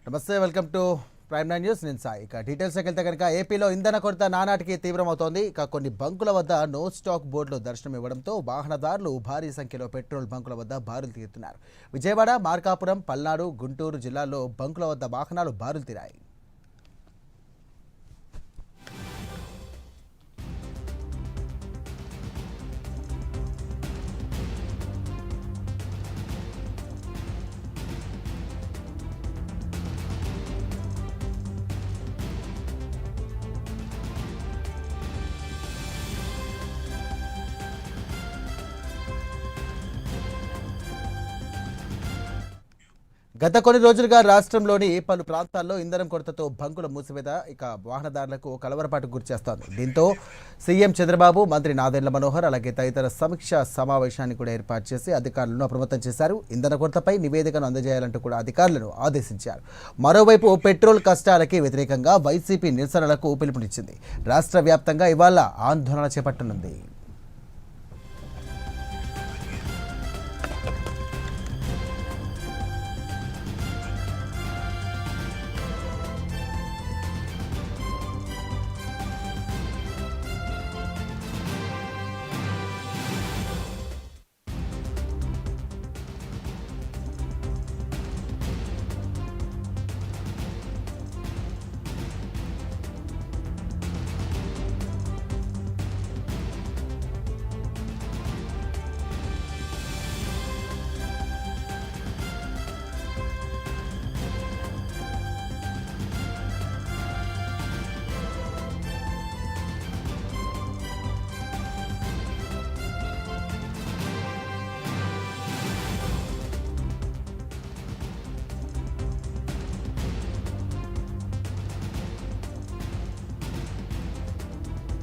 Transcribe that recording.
నమస్తే, welcome to prime 9 news. నేను సాయి. ఇక డీటెయిల్స్కి వెళ్తే కనుక ఏపీలో ఇంధన కొరత నానాటికి తీవ్రమవుతోంది. ఇక కొన్ని బంకుల వద్ద నో స్టాక్ బోర్డులు దర్శనం ఇవ్వడంతో వాహనదారులు భారీ సంఖ్యలో పెట్రోల్ బంకుల వద్ద బారులు తీరుతున్నారు. విజయవాడ, మార్కాపురం, పల్నాడు, గుంటూరు జిల్లాల్లో బంకుల వద్ద వాహనాలు బారులు తీరాయి. గత కొన్ని రోజులుగా రాష్ట్రంలోని పలు ప్రాంతాల్లో ఇంధనం కొరతతో బంకుల మూసివేత ఇక వాహనదారులకు కలవరపాటుకు గురిచేస్తోంది. దీంతో సీఎం చంద్రబాబు, మంత్రి నాదెండ్ల మనోహర్ అలాగే తదితర సమీక్షా సమావేశాన్ని కూడా ఏర్పాటు చేసి అధికారులను అప్రమత్తం చేశారు. ఇంధన కొరతపై నివేదికను అందజేయాలంటూ కూడా అధికారులను ఆదేశించారు. మరోవైపు పెట్రోల్ కష్టాలకి వ్యతిరేకంగా వైసీపీ నిరసనలకు పిలుపునిచ్చింది. రాష్ట్ర వ్యాప్తంగా ఇవాళ ఆందోళన చేపట్టనుంది.